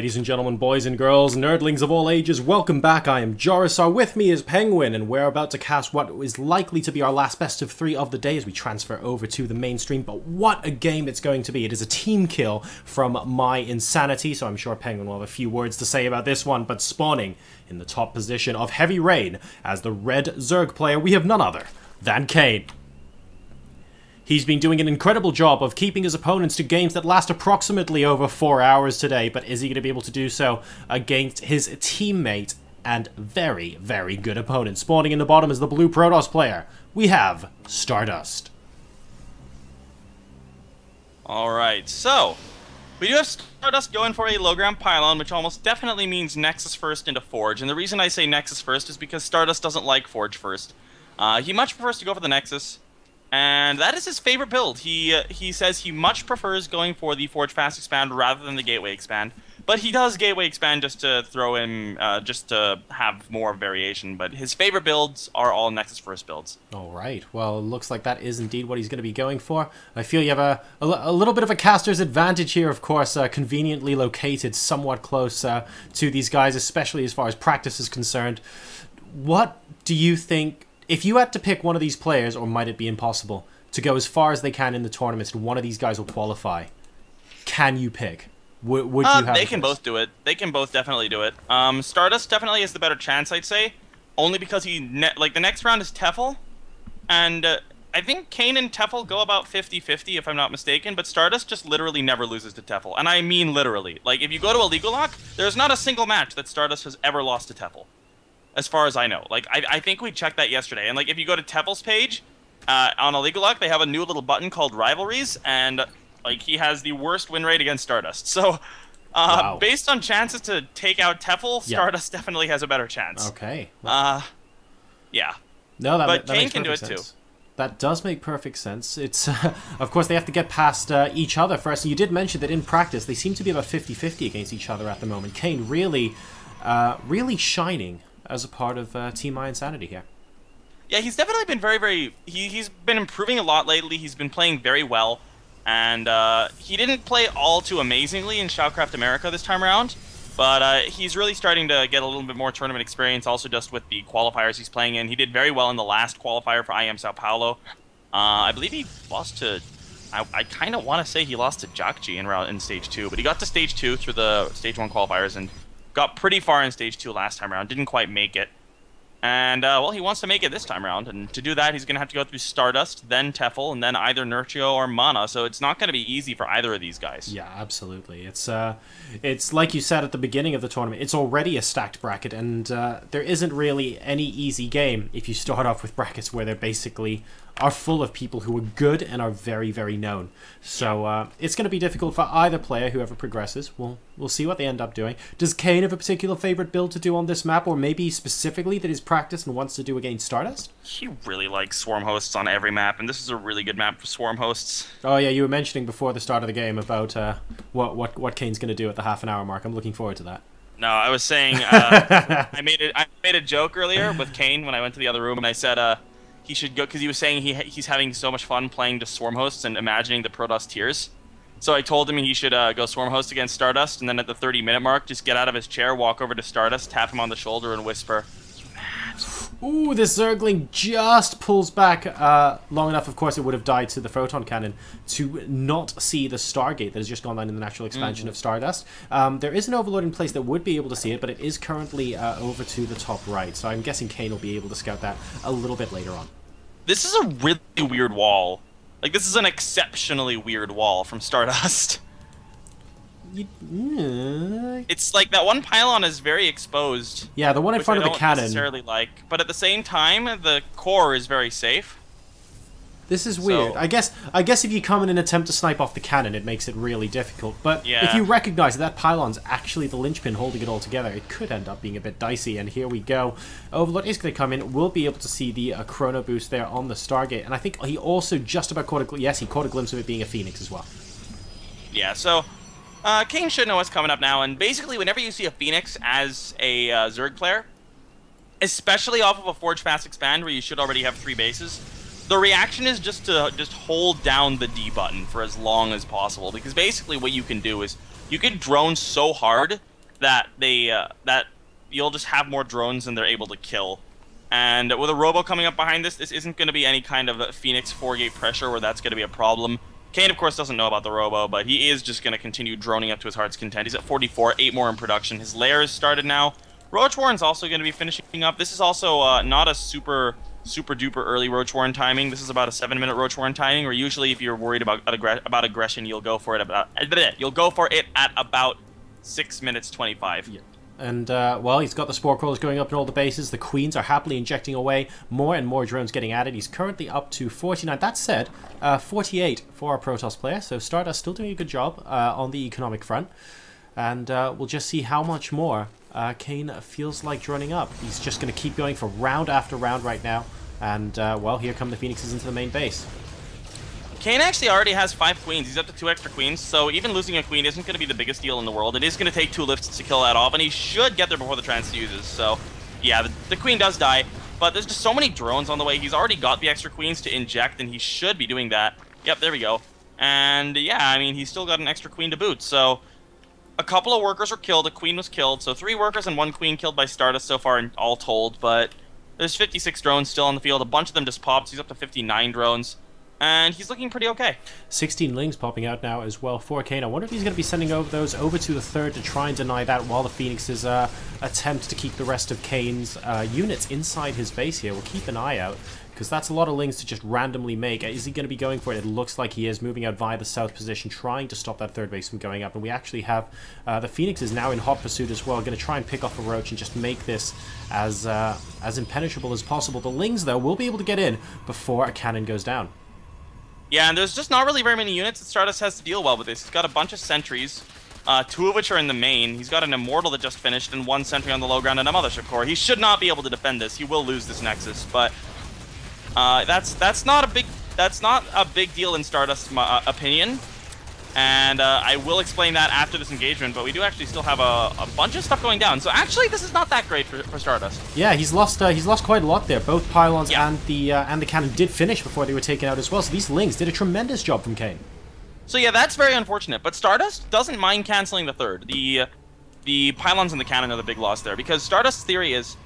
Ladies and gentlemen, boys and girls, nerdlings of all ages, welcome back. I am JoRoSaR. With me is Penguin, and we're about to cast what is likely to be our last best of 3 of the day as we transfer over to the mainstream. But what a game it's going to be. It is a team kill from My Insanity, so I'm sure Penguin will have a few words to say about this one. But spawning in the top position of Heavy Rain as the red Zerg player, we have none other than Kane. He's been doing an incredible job of keeping his opponents to games that last approximately over 4 hours today, but is he going to be able to do so against his teammate and very, very good opponent? Spawning in the bottom is the blue Protoss player. We have Stardust. Alright, so we do have Stardust going for a low ground pylon, which almost definitely means Nexus first into Forge. And the reason I say Nexus first is because Stardust doesn't like Forge first. He much prefers to go for the Nexus. And that is his favorite build. He says he much prefers going for the Forge Fast Expand rather than the Gateway Expand. But he does Gateway Expand just to throw in, just to have more variation. But his favorite builds are all Nexus First builds. Alright, well, it looks like that is indeed what he's going to be going for. I feel you have a little bit of a caster's advantage here, of course, conveniently located somewhat close to these guys, especially as far as practice is concerned. What do you think... If you had to pick one of these players, or might it be impossible, to go as far as they can in the tournament and one of these guys will qualify, can you pick? Would you have They can both do it. They can both definitely do it. Stardust definitely has the better chance, I'd say. Only because the next round is Tefl. And I think Kane and Tefl go about 50-50 if I'm not mistaken. But Stardust just literally never loses to Tefl. And I mean literally. Like, if you go to a Legal Lock, there's not a single match that Stardust has ever lost to Tefl. As far as I know. Like, I think we checked that yesterday. And, like, if you go to Tefl's page, on a Legal Lock, they have a new little button called Rivalries, and, like, he has the worst win rate against Stardust. So, wow. Based on chances to take out Tefl, Stardust definitely has a better chance. Okay. Yeah. No, but Kane can do it, too. That does make perfect sense. It's, of course, they have to get past each other first. And you did mention that in practice, they seem to be about 50-50 against each other at the moment. Kane really, really shining as a part of Team My Insanity here. Yeah, he's definitely been very... He's been improving a lot lately. He's been playing very well. And he didn't play all too amazingly in Shoutcraft America this time around. But he's really starting to get a little bit more tournament experience, also just with the qualifiers he's playing in. He did very well in the last qualifier for IEM Sao Paulo. I believe he lost to... I kind of want to say he lost to Jakji in Stage 2. But he got to Stage 2 through the Stage 1 qualifiers and got pretty far in Stage 2 last time around. Didn't quite make it. And, well, he wants to make it this time around. And to do that, he's going to have to go through Stardust, then Tefl, and then either Nurtrio or Mana. So it's not going to be easy for either of these guys. Yeah, absolutely. It's like you said at the beginning of the tournament, it's already a stacked bracket. And there isn't really any easy game if you start off with brackets where they're basically are full of people who are good and are very, very known. So it's going to be difficult for either player, whoever progresses. We'll see what they end up doing. Does Kane have a particular favorite build to do on this map, or maybe specifically that he's practiced and wants to do against Stardust? He really likes Swarm Hosts on every map, and this is a really good map for Swarm Hosts. Oh yeah, you were mentioning before the start of the game about what Kane's going to do at the half-an-hour mark. I'm looking forward to that. No, I was saying I made a joke earlier with Kane when I went to the other room, and I said he should go, because he was saying he's having so much fun playing to Swarm Hosts and imagining the Protoss tiers. So I told him he should go Swarm Host against Stardust, and then at the 30-minute mark, just get out of his chair, walk over to Stardust, tap him on the shoulder, and whisper, "You mad?" Ooh, this Zergling just pulls back long enough. Of course, it would have died to the Photon Cannon to not see the Stargate that has just gone down in the natural expansion of Stardust. There is an Overlord in place that would be able to see it, but it is currently over to the top right. So I'm guessing Kane will be able to scout that a little bit later on. This is a really weird wall. Like, this is an exceptionally weird wall from Stardust. It's like that one pylon is very exposed. Yeah, the one in front of the cannon. I don't necessarily like, but at the same time, the core is very safe. This is weird. I guess if you come in and attempt to snipe off the cannon, it makes it really difficult. But if you recognize that pylon's actually the linchpin holding it all together, it could end up being a bit dicey. And here we go. Overlord is going to come in. We'll be able to see the chrono boost there on the Stargate. And I think he also just about caught a... Yes, he caught a glimpse of it being a Phoenix as well. Yeah, so Kane should know what's coming up now. And basically, whenever you see a Phoenix as a Zerg player, especially off of a Forge Fast Expand where you should already have 3 bases, the reaction is just to hold down the D button for as long as possible, because basically what you can do is you can drone so hard that that you'll just have more drones than they're able to kill. And with a Robo coming up behind this isn't going to be any kind of Phoenix 4-gate pressure where that's going to be a problem. Kane, of course, doesn't know about the Robo, but he is just going to continue droning up to his heart's content. He's at 44, 8 more in production. His lair is started now. Roach Warren's also going to be finishing up. This is also not a super duper early Roach Warren timing. This is about a 7-minute Roach Warren timing, where usually if you're worried about aggression, you'll go for it at about 6 minutes 25. Yeah. And, well, he's got the Spore Crawlers going up in all the bases. The Queens are happily injecting away. More and more drones getting added. He's currently up to 49. That said, 48 for our Protoss player. So Stardust still doing a good job on the economic front. And we'll just see how much more Kane feels like droning up. He's just going to keep going for round after round right now. And, well, here come the Phoenixes into the main base. Kane actually already has 5 queens. He's up to 2 extra queens, so even losing a queen isn't going to be the biggest deal in the world. It is going to take 2 lifts to kill that off, and he should get there before the transfuses. So, yeah, the queen does die, but there's just so many drones on the way. He's already got the extra queens to inject, and he should be doing that. Yep, there we go. And, yeah, I mean, he's still got an extra queen to boot, so a couple of workers were killed, a queen was killed, so 3 workers and 1 queen killed by Stardust so far, all told, but there's 56 drones still on the field. A bunch of them just popped, so he's up to 59 drones. And he's looking pretty okay. 16 Lings popping out now as well for Kane. I wonder if he's going to be sending those over to the third to try and deny that while the Phoenixes attempt to keep the rest of Kane's units inside his base here. We'll keep an eye out, because that's a lot of Lings to just randomly make. Is he going to be going for it? It looks like he is, moving out via the south position, trying to stop that third base from going up. And we actually have the Phoenixes now in hot pursuit as well, going to try and pick off a Roach and just make this as impenetrable as possible. The Lings, though, will be able to get in before a cannon goes down. Yeah, and there's just not really very many units that Stardust has to deal well with this. He's got a bunch of sentries, 2 of which are in the main. He's got an Immortal that just finished, and 1 sentry on the low ground and a Mothership Core. He should not be able to defend this. He will lose this Nexus, but that's not a big deal in Stardust's opinion. And I will explain that after this engagement, but we do actually still have a bunch of stuff going down. So actually, this is not that great for Stardust. Yeah, he's lost quite a lot there. Both pylons and the cannon did finish before they were taken out as well. So these Lings did a tremendous job from Kane. So yeah, that's very unfortunate. But Stardust doesn't mind canceling the third. The pylons and the cannon are the big loss there, because Stardust's theory is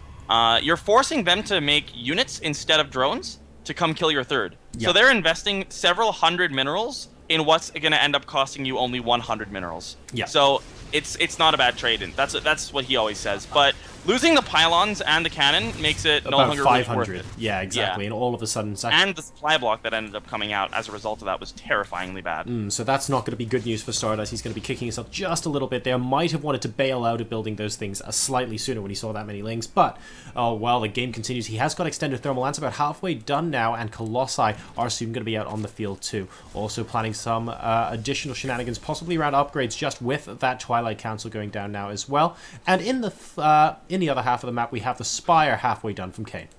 you're forcing them to make units instead of drones to come kill your third. Yep. So they're investing several hundred minerals in what's going to end up costing you only 100 minerals. Yeah. So it's not a bad trade, and that's what he always says. But losing the pylons and the cannon makes it no longer 500. Worth it. Yeah, exactly. Yeah. And all of a sudden, and the supply block that ended up coming out as a result of that was terrifyingly bad. So that's not going to be good news for Stardust. He's going to be kicking himself just a little bit there. Might have wanted to bail out of building those things slightly sooner when he saw that many Lings. But while the game continues, he has got extended thermal lance about halfway done now, and Colossi are soon going to be out on the field too. Also planning some additional shenanigans, possibly around upgrades, just with that Twilight Council going down now as well. And in the other half of the map, we have the Spire halfway done from Kane.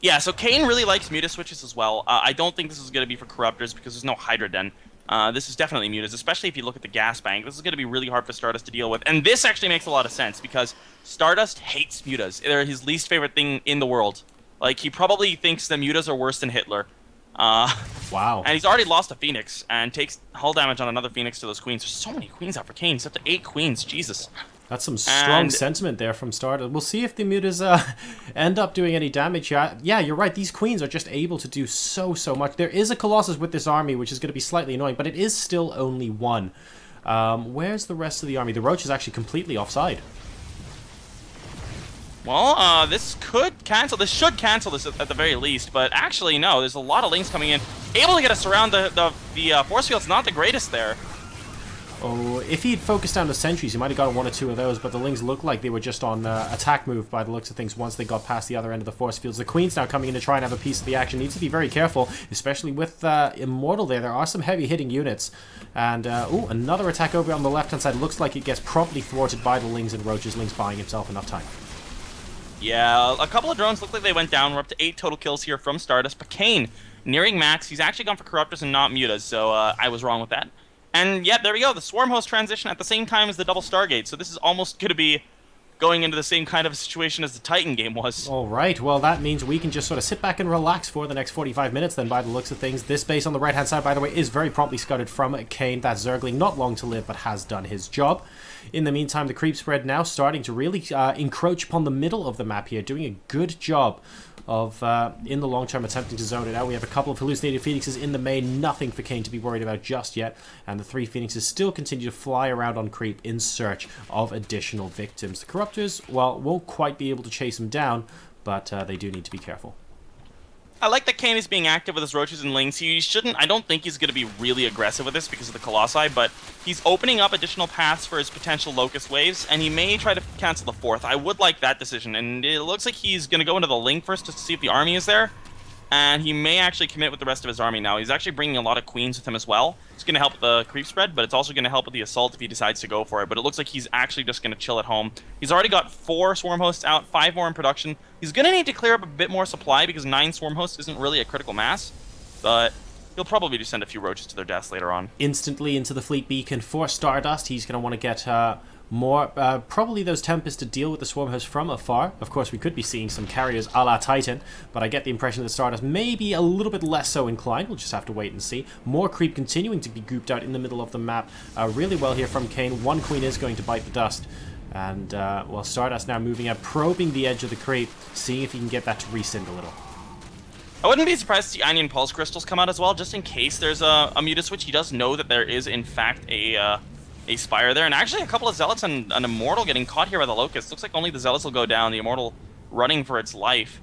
Yeah, so Kane really likes Muta switches as well. I don't think this is going to be for Corruptors because there's no Hydra Den. This is definitely Mutas, especially if you look at the gas bank. This is going to be really hard for Stardust to deal with. And this actually makes a lot of sense because Stardust hates Mutas. They're his least favorite thing in the world. Like, he probably thinks that Mutas are worse than Hitler. Wow. And he's already lost a Phoenix and takes hull damage on another Phoenix to those queens. There's so many queens out for Kane. He's up to 8 queens. Jesus. That's some strong sentiment there from Stardust. We'll see if the Mutas end up doing any damage. Yeah, you're right. These queens are just able to do so much. There is a Colossus with this army, which is going to be slightly annoying, but it is still only 1. Where's the rest of the army? The Roach is actually completely offside. Well, this could cancel. This should cancel this at the very least, but actually, no. There's a lot of Lings coming in. Able to get us around the force field's not the greatest there. Oh, if he'd focused down the sentries, he might have gotten 1 or 2 of those, but the Lings looked like they were just on attack move by the looks of things once they got past the other end of the force fields. The Queen's now coming in to try and have a piece of the action. Needs to be very careful, especially with Immortal there. There are some heavy hitting units. And, ooh, another attack over on the left-hand side. Looks like it gets promptly thwarted by the Lings and Roaches. Lings buying himself enough time. Yeah, a couple of drones look like they went down. We're up to 8 total kills here from Stardust. But Kane, nearing max. He's actually gone for Corruptors and not Mutas, so I was wrong with that. And yeah, there we go. The Swarm Host transition at the same time as the double Stargate. So this is almost going to be going into the same kind of situation as the Titan game was. All right, well, that means we can just sort of sit back and relax for the next 45 minutes then, by the looks of things. This base on the right-hand side, by the way, is very promptly scouted from Kane. That Zergling, not long to live, but has done his job. In the meantime, the creep spread now starting to really encroach upon the middle of the map here, doing a good job of, in the long term, attempting to zone it out. We have a couple of hallucinated phoenixes in the main, nothing for Kane to be worried about just yet, and the 3 phoenixes still continue to fly around on creep in search of additional victims. The corruptors, well, won't quite be able to chase them down, but they do need to be careful. I like that Kane is being active with his roaches and lings. He shouldn't, I don't think he's going to be really aggressive with this because of the Colossi, but he's opening up additional paths for his potential Locust waves, and he may try to cancel the 4th. I would like that decision, and it looks like he's going to go into the Ling first just to see if the army is there, and he may actually commit with the rest of his army now. He's actually bringing a lot of queens with him as well. It's going to help with the creep spread, but it's also going to help with the assault if he decides to go for it. But it looks like he's actually just going to chill at home. He's already got 4 swarm hosts out, 5 more in production. He's going to need to clear up a bit more supply because 9 swarm hosts isn't really a critical mass, but he'll probably just send a few roaches to their deaths later on. Instantly into the fleet beacon for Stardust. He's going to want to get more, probably those Tempests to deal with the swarm host from afar. Of course, we could be seeing some carriers a la Titan, but I get the impression that Stardust may be a little bit less so inclined. We'll just have to wait and see. More creep continuing to be grouped out in the middle of the map. Really well here from Kane. 1 queen is going to bite the dust. And, well, Stardust now moving up, probing the edge of the creep, seeing if he can get that to rescind a little. I wouldn't be surprised to see Onion Pulse Crystals come out as well, just in case there's a Muta switch. He does know that there is, in fact, a Spire there, and actually a couple of Zealots and an Immortal getting caught here by the Locust. Looks like only the Zealots will go down, the Immortal running for its life,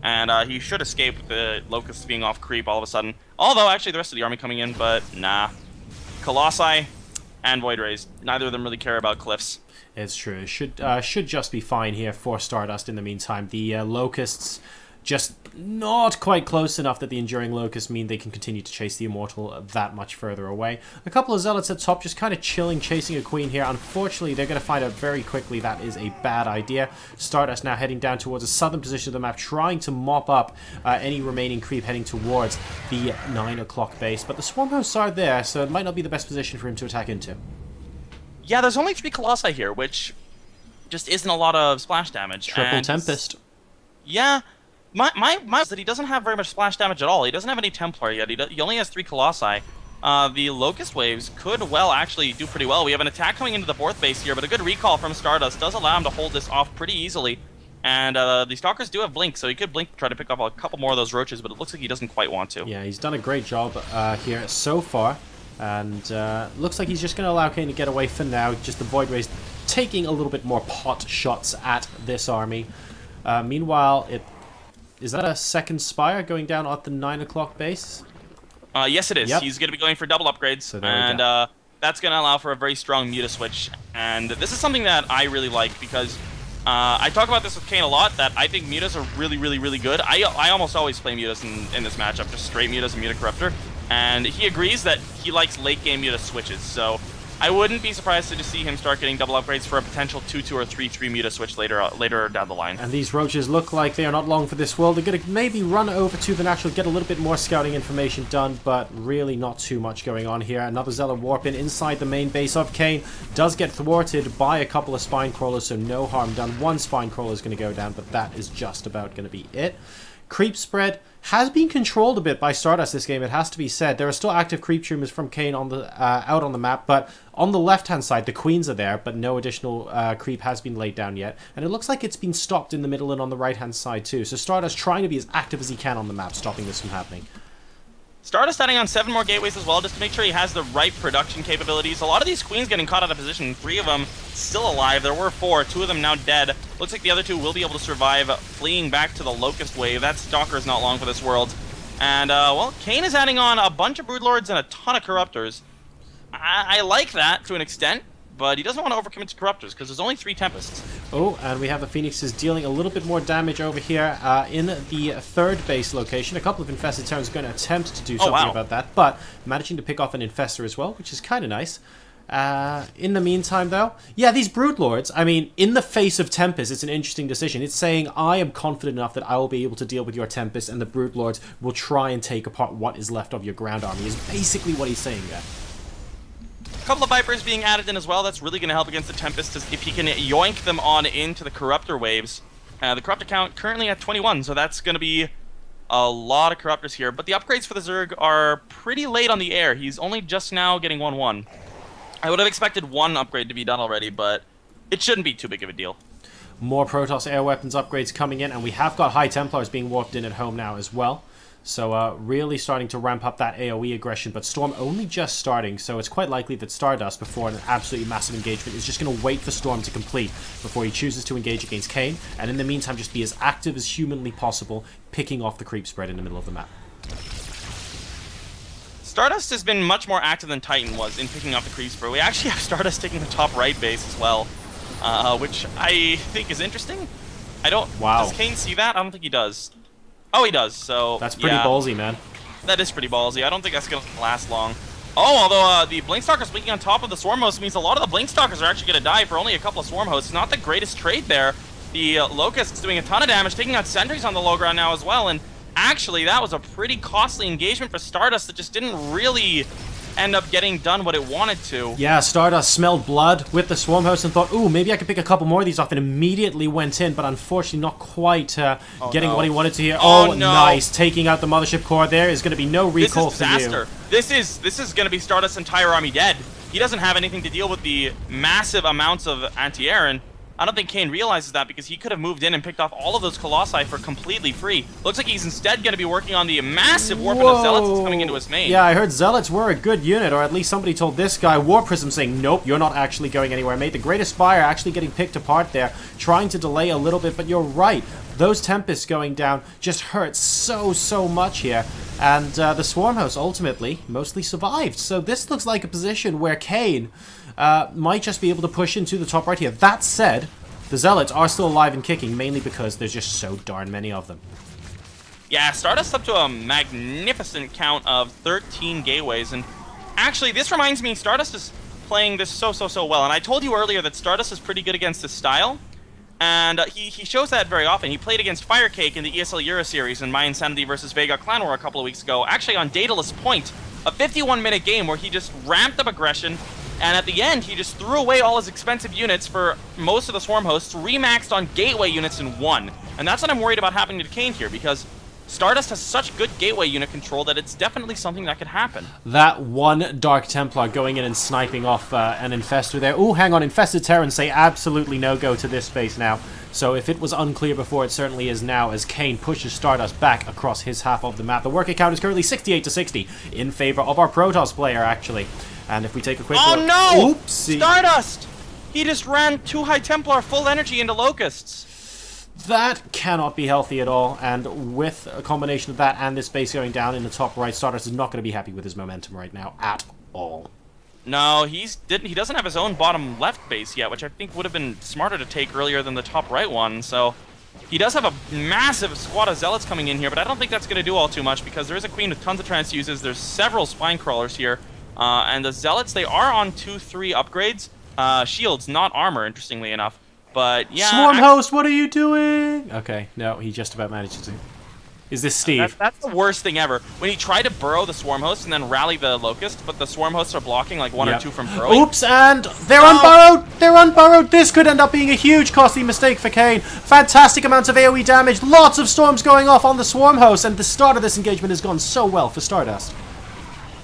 and he should escape with the Locust being off creep all of a sudden. Although, actually, the rest of the army coming in, but nah. Colossi and Void Rays, neither of them really care about cliffs. It's true. It should just be fine here for Stardust in the meantime. The Locusts just not quite close enough that the Enduring Locusts mean they can continue to chase the Immortal that much further away. A couple of Zealots at top just kind of chilling, chasing a Queen here. Unfortunately, they're going to find out very quickly that is a bad idea. Stardust now heading down towards the southern position of the map, trying to mop up any remaining creep heading towards the 9 o'clock base. But the Swarm Hosts are there, so it might not be the best position for him to attack into. Yeah, there's only 3 Colossi here, which just isn't a lot of splash damage. Triple Tempest. Yeah. My is that he doesn't have very much splash damage at all. He doesn't have any Templar yet. He only has 3 Colossi. The Locust Waves could well actually do pretty well. We have an attack coming into the 4th base here, but a good recall from Stardust does allow him to hold this off pretty easily. And the Stalkers do have Blink, so he could Blink to try to pick up a couple more of those Roaches, but it looks like he doesn't quite want to. Yeah, he's done a great job here so far. And looks like he's just going to allow Kane to get away for now. Just the Void Rays taking a little bit more pot shots at this army. Meanwhile, is that a second Spire going down at the 9 o'clock base? Yes, it is. Yep. He's going to be going for double upgrades, so and that's going to allow for a very strong Muta switch. And this is something that I really like because I talk about this with Kane a lot, that I think Mutas are really, really, really good. I almost always play Mutas in this matchup, just straight Mutas and Muta Corruptor. And he agrees that he likes late-game Muta switches, so I wouldn't be surprised to just see him start getting double upgrades for a potential 2-2 or 3-3 Muta switch later down the line. And these Roaches look like they are not long for this world. They're going to maybe run over to the Natural, get a little bit more scouting information done, but really not too much going on here. Another Zealot warp in inside the main base of Kane. Does get thwarted by a couple of Spine Crawlers, so no harm done. 1 Spine Crawler is going to go down, but that is just about going to be it. Creep spread has been controlled a bit by Stardust this game, it has to be said. There are still active creep tumors from Kane on the out on the map, but on the left-hand side, the queens are there, but no additional creep has been laid down yet. And it looks like it's been stopped in the middle and on the right-hand side too. So Stardust trying to be as active as he can on the map, stopping this from happening. Stardust adding on 7 more gateways as well, just to make sure he has the right production capabilities. A lot of these queens getting caught out of position, 3 of them still alive. There were 4, 2 of them now dead. Looks like the other 2 will be able to survive, fleeing back to the Locust Wave. That Stalker is not long for this world. And, well, Kane is adding on a bunch of Broodlords and a ton of Corruptors. I like that to an extent, but he doesn't want to overcommit to Corruptors, because there's only 3 Tempests. Oh, and we have the Phoenixes dealing a little bit more damage over here in the 3rd base location. A couple of Infested Terrans going to attempt to do something about that, but managing to pick off an Infestor as well, which is kind of nice. In the meantime, though, yeah, these Broodlords, I mean, in the face of Tempest, it's an interesting decision. It's saying, I am confident enough that I will be able to deal with your Tempest, and the Broodlords will try and take apart what is left of your ground army, is basically what he's saying there. A couple of Vipers being added in as well. That's really going to help against the Tempest if he can yoink them on into the Corruptor waves. The Corruptor count currently at 21, so that's going to be a lot of Corruptors here. But the upgrades for the Zerg are pretty late on the air. He's only just now getting 1-1. I would have expected one upgrade to be done already, but it shouldn't be too big of a deal. More Protoss air weapons upgrades coming in, and we have got High Templars being warped in at home now as well. So really starting to ramp up that AoE aggression, but Storm only just starting, so it's quite likely that Stardust, before an absolutely massive engagement, is just going to wait for Storm to complete before he chooses to engage against Kane, and in the meantime just be as active as humanly possible, picking off the creep spread in the middle of the map. Stardust has been much more active than Titan was in picking off the creep spread. We actually have Stardust taking the top right base as well, which I think is interesting. Does Kane see that? I don't think he does. Oh, he does, so... That's pretty ballsy, man. That is pretty ballsy. I don't think that's going to last long. Oh, although the Blinkstalker's blinking on top of the Swarm Host means a lot of the Blinkstalkers are actually going to die for only a couple of Swarm Hosts. Not the greatest trade there. The Locust's doing a ton of damage, taking out sentries on the low ground now as well, and actually that was a pretty costly engagement for Stardust that just didn't really end up getting done what it wanted to. Yeah, Stardust smelled blood with the Swarm Host and thought, ooh, maybe I could pick a couple more of these off, and immediately went in, but unfortunately not quite getting what he wanted to here. Oh, no. Nice. Taking out the Mothership Core there. Is going to be no recall for you. This is going to be Stardust's entire army dead. He doesn't have anything to deal with the massive amounts of anti-air, and I don't think Kane realizes that because he could have moved in and picked off all of those Colossi for completely free. Looks like he's instead going to be working on the massive warping of Zealots that's coming into his main. Yeah, I heard Zealots were a good unit, or at least somebody told this guy, War Prism, saying, nope, you're not actually going anywhere, mate. The Greatest Spire actually getting picked apart there, trying to delay a little bit, but you're right. Those Tempests going down just hurt so much here. And the Swarm Host ultimately mostly survived. So this looks like a position where Kane might just be able to push into the top right here. That said, the Zealots are still alive and kicking, mainly because there's just so darn many of them. Yeah, Stardust up to a magnificent count of 13 gateways. And actually, this reminds me, Stardust is playing this so well. And I told you earlier that Stardust is pretty good against this style. And he shows that very often. He played against Firecake in the ESL Euro Series in My Insanity versus Vega Clan War a couple of weeks ago. Actually on Daedalus Point, a 51-minute game where he just ramped up aggression, and at the end he just threw away all his expensive units for most of the Swarm Hosts, remaxed on Gateway units and won. And that's what I'm worried about happening to Kane here, because Stardust has such good Gateway unit control that it's definitely something that could happen. That one Dark Templar going in and sniping off an Infestor there. Oh, hang on, Infested Terrans say absolutely no-go to this space now. So if it was unclear before, it certainly is now, as Kane pushes Stardust back across his half of the map. The worker count is currently 68-60 in favor of our Protoss player, actually. And if we take a quick look... Oh no! Oopsie. Stardust! He just ran 2 High Templar full energy into Locusts. That cannot be healthy at all, and with a combination of that and this base going down in the top right, Stardust is not going to be happy with his momentum right now at all. No, he doesn't have his own bottom left base yet, which I think would have been smarter to take earlier than the top right one, so he does have a massive squad of Zealots coming in here, but I don't think that's going to do all too much, because there is a Queen with tons of transfuses, there's several Spine Crawlers here, and the Zealots, they are on 2-3 upgrades, shields, not armor, interestingly enough. But yeah, Swarm Host, what are you doing? Okay, no, he just about managed to. Is this Steve? That's the worst thing ever. When he tried to burrow the Swarm Host and then rally the Locust, but the Swarm Hosts are blocking like 1 or 2 from burrowing. Oops, and they're unburrowed! They're unburrowed! This could end up being a huge costly mistake for Kane. Fantastic amounts of AoE damage, lots of storms going off on the Swarm Host, and the start of this engagement has gone so well for Stardust.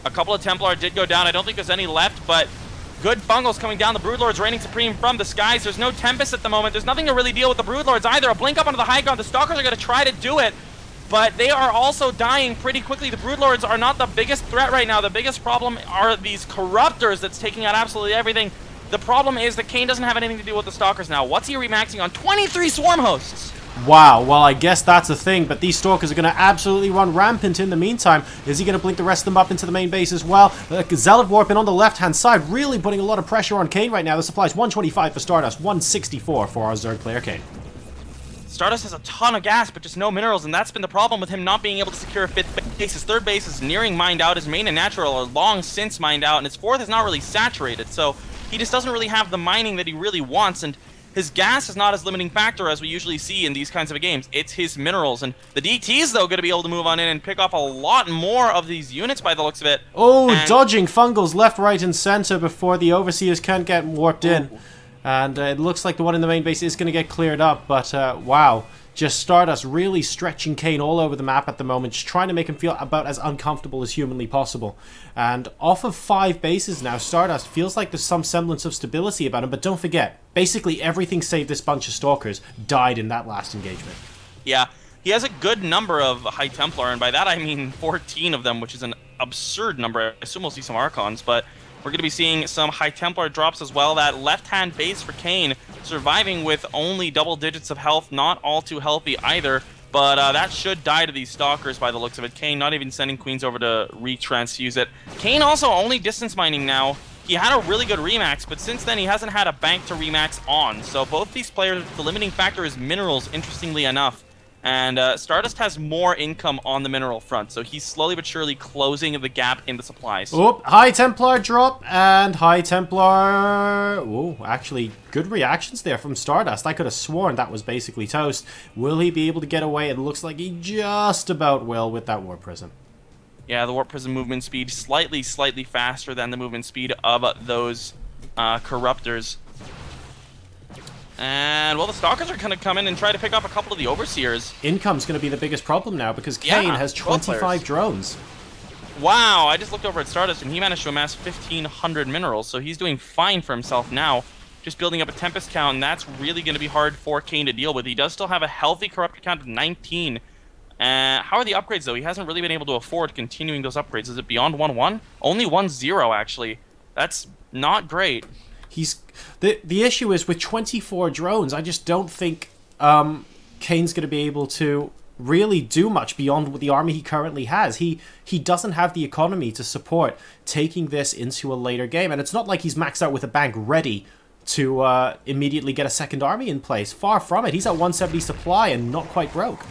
A couple of Templar did go down. I don't think there's any left, but good bungles coming down. The Broodlords reigning supreme from the skies. There's no Tempest at the moment. There's nothing to really deal with the Broodlords either. A blink up onto the high ground. The Stalkers are going to try to do it, but they are also dying pretty quickly. The Broodlords are not the biggest threat right now. The biggest problem are these Corruptors that's taking out absolutely everything. The problem is that Kane doesn't have anything to do with the Stalkers now. What's he remaxing on? 23 Swarm Hosts! Wow, well, I guess that's a thing, but these Stalkers are going to absolutely run rampant in the meantime. Is he going to blink the rest of them up into the main base as well? Zealot Warping on the left-hand side, really putting a lot of pressure on Kane right now. The supply's 125 for Stardust, 164 for our Zerg player Kane. Stardust has a ton of gas, but just no minerals, and that's been the problem with him not being able to secure a 5th base. His 3rd base is nearing mined out, his main and natural are long since mined out, and his 4th is not really saturated, so he just doesn't really have the mining that he really wants, and his gas is not as limiting factor as we usually see in these kinds of games. It's his minerals. And the DT's, though, going to be able to move on in and pick off a lot more of these units by the looks of it. Oh, and dodging fungals left, right, and center before the Overseers can get warped in. And it looks like the one in the main base is going to get cleared up. But, wow. Just Stardust really stretching Kane all over the map at the moment, just trying to make him feel about as uncomfortable as humanly possible. And off of 5 bases now, Stardust feels like there's some semblance of stability about him, but don't forget, basically everything save this bunch of Stalkers died in that last engagement. Yeah, he has a good number of High Templar, and by that I mean 14 of them, which is an absurd number. I assume we'll see some Archons, but we're going to be seeing some High Templar drops as well. That left-hand base for Kane surviving with only double digits of health, not all too healthy either, but that should die to these Stalkers by the looks of it. Kane not even sending Queens over to retransfuse it. Kane also only distance mining now. He had a really good remax, but since then he hasn't had a bank to remax on. So both these players, the limiting factor is minerals, interestingly enough. And Stardust has more income on the mineral front, so he's slowly but surely closing the gap in the supplies. Oh, High Templar drop, and High Templar... Oh, actually, good reactions there from Stardust. I could have sworn that was basically toast. Will he be able to get away? It looks like he just about will with that Warp Prism. Yeah, the Warp Prism movement speed slightly faster than the movement speed of those Corruptors. And, well, the Stalkers are going to come in and try to pick up a couple of the Overseers. Income's going to be the biggest problem now because Kane has 25 drones. Wow, I just looked over at Stardust and he managed to amass 1,500 minerals, so he's doing fine for himself now. Just building up a Tempest count, and that's really going to be hard for Kane to deal with. He does still have a healthy Corruptor count of 19. How are the upgrades, though? He hasn't really been able to afford continuing those upgrades. Is it beyond 1-1? Only 1-0, actually. That's not great. The issue is with 24 drones, I just don't think Kane's going to be able to really do much beyond the army he currently has. He doesn't have the economy to support taking this into a later game, and it's not like he's maxed out with a bank ready to immediately get a second army in place. Far from it. He's at 170 supply and not quite broke.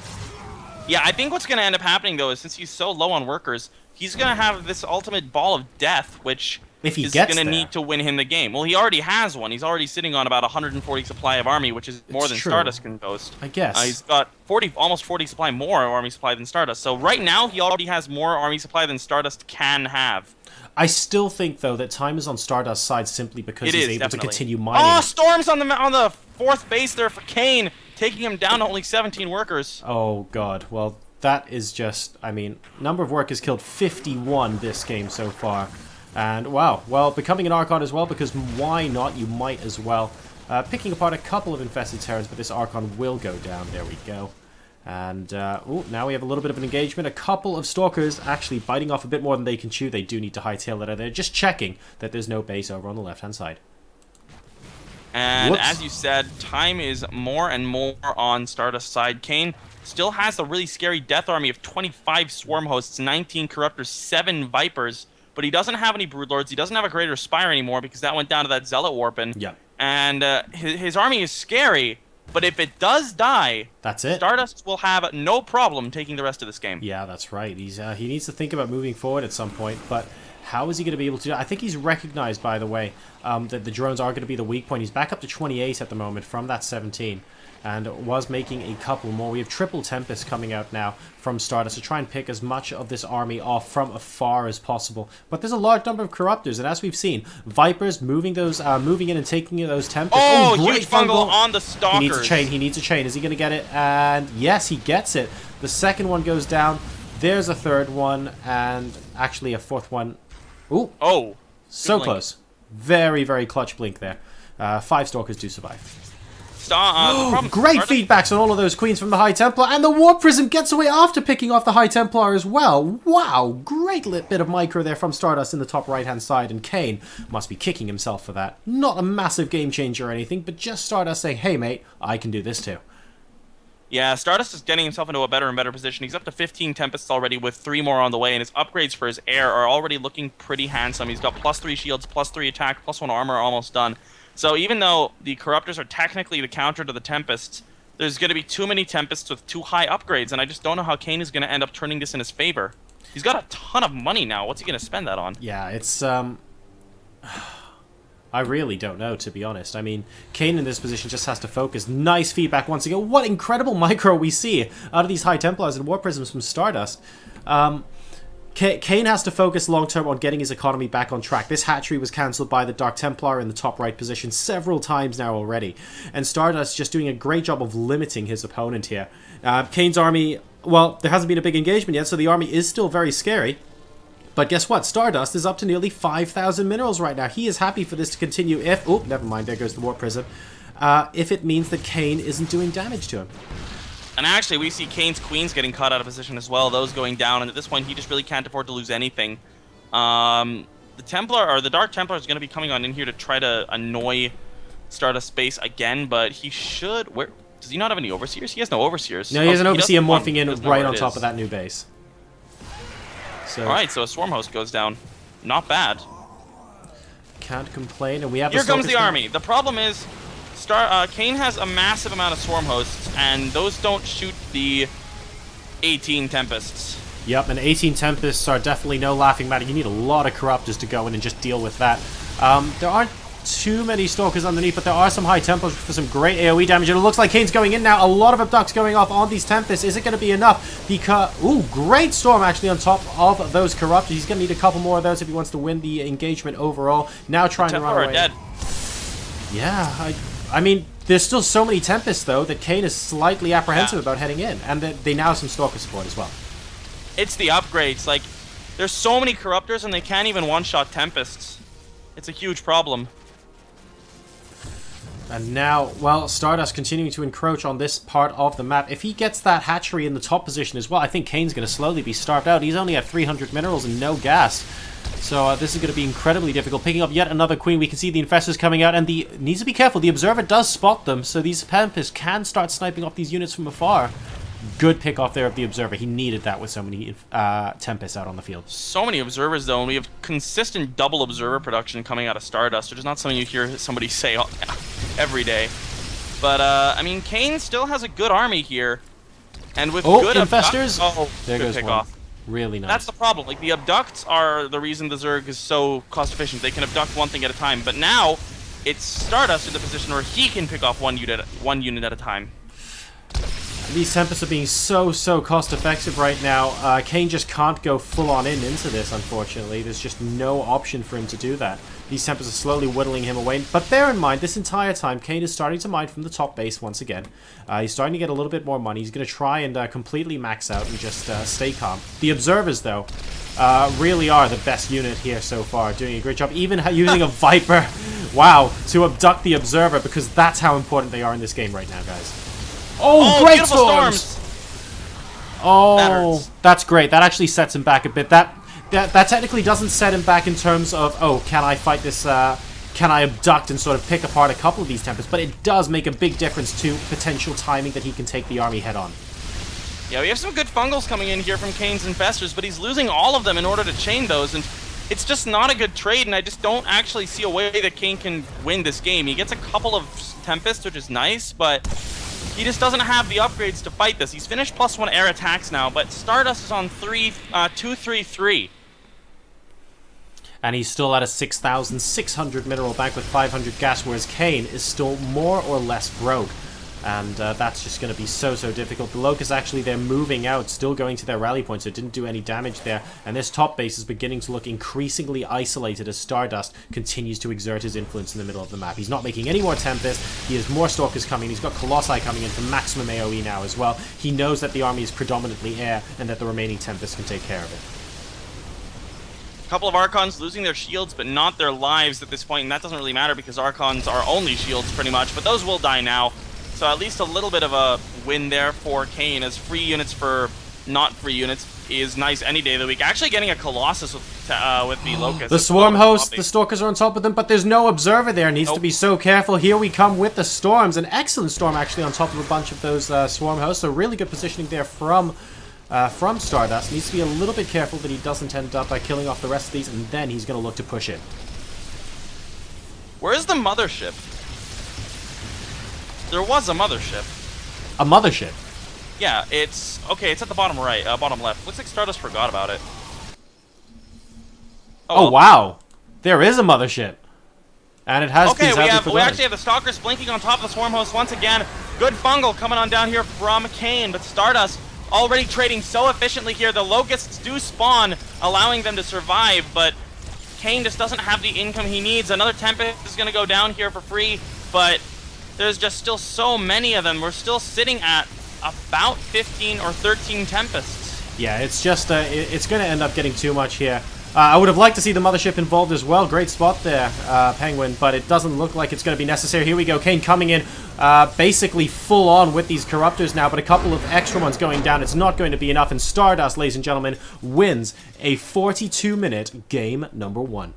Yeah, I think what's going to end up happening, though, is since he's so low on workers, he's going to have this ultimate ball of death, which if he is going to need to win him the game. Well, he already has one. He's already sitting on about 140 supply of army, which is more than Stardust can boast. I guess. He's got almost 40 supply more army supply than Stardust. So right now, he already has more army supply than Stardust can have. I still think, though, that time is on Stardust's side simply because he's able to continue mining. Oh, Storm's on the 4th base there for Kane, taking him down to only 17 workers. Oh, God. Well, that is just, I mean, number of workers killed 51 this game so far. And, wow, well, becoming an Archon as well, because why not? You might as well. Picking apart a couple of infested Terrans, but this Archon will go down. There we go. And, ooh, now we have a little bit of an engagement. A couple of Stalkers actually biting off a bit more than they can chew. They do need to hightail it out there. Just checking that there's no base over on the left-hand side. And as you said, time is more and more on Stardust's side. Kane still has a really scary death army of 25 Swarm Hosts, 19 Corruptors, 7 Vipers. But he doesn't have any Broodlords. He doesn't have a Greater Spire anymore because that went down to that Zealot Warpin. Yeah. And his army is scary, but if it does die, that's it. Stardust will have no problem taking the rest of this game. Yeah, that's right. He needs to think about moving forward at some point, but how is he going to be able to do that? I think he's recognized, by the way, that the drones are going to be the weak point. He's back up to 28 at the moment from that 17. And was making a couple more. We have triple Tempest coming out now from Stardust to try and pick as much of this army off from afar as possible. But there's a large number of Corruptors, and as we've seen, Vipers moving in and taking those Tempests. Oh, huge fungal on the Stalkers. He needs a chain. He needs a chain. Is he going to get it? And yes, he gets it. The second one goes down. There's a third one, and actually a fourth one. Ooh. Oh. So close. Very, very clutch blink there. 5 Stalkers do survive. Great feedbacks on all of those Queens from the High Templar, and the Warp Prism gets away after picking off the High Templar as well. Wow, great bit of micro there from Stardust in the top right-hand side, and Kane must be kicking himself for that. Not a massive game changer or anything, but just Stardust saying, hey mate, I can do this too. Yeah, Stardust is getting himself into a better and better position. He's up to 15 Tempests already with 3 more on the way, and his upgrades for his air are already looking pretty handsome. He's got +3 shields, +3 attack, +1 armor almost done. So even though the Corruptors are technically the counter to the Tempests, there's going to be too many Tempests with too high upgrades, and I just don't know how Kane is going to end up turning this in his favor. He's got a ton of money now. What's he going to spend that on? Yeah, it's I really don't know, to be honest. I mean, Kane in this position just has to focus. Nice feedback once again. What incredible micro we see out of these High Templars and War Prisms from Stardust. Kane has to focus long-term on getting his economy back on track. This hatchery was cancelled by the Dark Templar in the top right position several times now already. And Stardust just doing a great job of limiting his opponent here. Kane's army, well, there hasn't been a big engagement yet, so the army is still very scary. But guess what? Stardust is up to nearly 5,000 minerals right now. He is happy for this to continue if... Oh, never mind. There goes the Warp Prism. If it means that Kane isn't doing damage to him. And actually, we see Kane's queens getting caught out of position as well. Those going down. And at this point, he just really can't afford to lose anything. The Templar, or the Dark Templar, is going to be coming on in here to try to annoy Stardust base again. But he should... Where does he not have any Overseers? He has no Overseers. No, he has an Overseer morphing in right on top of that new base. So, alright, so a Swarm Host goes down. Not bad. Can't complain, and we have... Here comes the army. The problem is, Kane has a massive amount of Swarm Hosts, and those don't shoot the 18 Tempests. Yep, and 18 Tempests are definitely no laughing matter. You need a lot of Corruptors to go in and just deal with that. There aren't too many Stalkers underneath, but there are some High Templars for some great AoE damage, and it looks like Kane's going in now. A lot of Abducts going off on these Tempests. Is it going to be enough? Because, ooh, great Storm actually on top of those Corruptors. He's going to need a couple more of those if he wants to win the engagement overall. Now trying to run away. Dead. Yeah, I mean, there's still so many Tempests, though, that Kane is slightly apprehensive about heading in, and that they now have some Stalker support as well. It's the upgrades. Like, there's so many Corruptors, and they can't even one-shot Tempests. It's a huge problem. And now, well, Stardust continuing to encroach on this part of the map. If he gets that hatchery in the top position as well, I think Kane's going to slowly be starved out. He's only at 300 minerals and no gas. So this is going to be incredibly difficult. Picking up yet another queen. We can see the Infestors coming out, and needs to be careful. The Observer does spot them, so these Tempests can start sniping off these units from afar. Good pick off there of the Observer. He needed that with so many Tempests out on the field. So many Observers, though, and we have consistent double Observer production coming out of Stardust, which is not something you hear somebody say every day. But, I mean, Kane still has a good army here. And with good Infestors! There goes one. Off. Really nice. That's the problem. Like, the Abducts are the reason the Zerg is so cost-efficient. They can abduct one thing at a time. But now, it's Stardust in the position where he can pick off one unit at a time. These Tempests are being so cost-effective right now. Kane just can't go full-on into this, unfortunately. There's just no option for him to do that. These Tempests are slowly whittling him away. But bear in mind, this entire time, Kane is starting to mine from the top base once again. He's starting to get a little bit more money. He's going to try and completely max out and just stay calm. The Observers, though, really are the best unit here so far, doing a great job. Even using a Viper, wow, to abduct the Observer, because that's how important they are in this game right now, guys. Oh, great storms! Oh, that's great. That actually sets him back a bit. That technically doesn't set him back in terms of, oh, can I fight this, can I abduct and sort of pick apart a couple of these Tempests, but it does make a big difference to potential timing that he can take the army head on. Yeah, we have some good fungals coming in here from Kane's Infestors, but he's losing all of them in order to chain those, and it's just not a good trade, and I just don't actually see a way that Kane can win this game. He gets a couple of Tempests, which is nice, but he just doesn't have the upgrades to fight this. He's finished +1 air attacks now, but Stardust is on 2-3-3. And he's still at a 6,600 mineral bank with 500 gas, whereas Kane is still more or less broke. And that's just going to be so difficult. The Locusts actually, they're moving out, still going to their rally point, so it didn't do any damage there. And this top base is beginning to look increasingly isolated as Stardust continues to exert his influence in the middle of the map. He's not making any more Tempest. He has more Stalkers coming. He's got Colossi coming in for maximum AoE now as well. He knows that the army is predominantly air and that the remaining Tempest can take care of it. A couple of Archons losing their shields, but not their lives at this point, and that doesn't really matter because Archons are only shields pretty much, but those will die now. So at least a little bit of a win there for Kane, as free units for not free units is nice any day of the week. Actually getting a Colossus with the Locust. The Swarm Host, the Stalkers are on top of them, but there's no Observer there. Needs to be so careful. Here we come with the Storms. An excellent Storm actually on top of a bunch of those Swarm Hosts. So really good positioning there from Stardust. Needs to be a little bit careful that he doesn't end up by killing off the rest of these, and then he's going to look to push it. Where's the mothership? There was a mothership. A mothership? Yeah, it's... Okay, it's at the bottom right, bottom left. Looks like Stardust forgot about it. Oh, wow. There is a mothership. And it has okay, been we actually have the Stalkers blinking on top of the Swarm Host once again. Good fungal coming on down here from Kane, but Stardust already trading so efficiently here. The Locusts do spawn, allowing them to survive, but Kane just doesn't have the income he needs. Another Tempest is going to go down here for free, but there's just still so many of them. We're still sitting at about 15 or 13 Tempests. Yeah, it's just, it's going to end up getting too much here. I would have liked to see the Mothership involved as well. Great spot there, Penguin, but it doesn't look like it's going to be necessary. Here we go, Kane coming in, basically full on with these Corruptors now, but a couple of extra ones going down. It's not going to be enough, and Stardust, ladies and gentlemen, wins a 42-minute game number 1.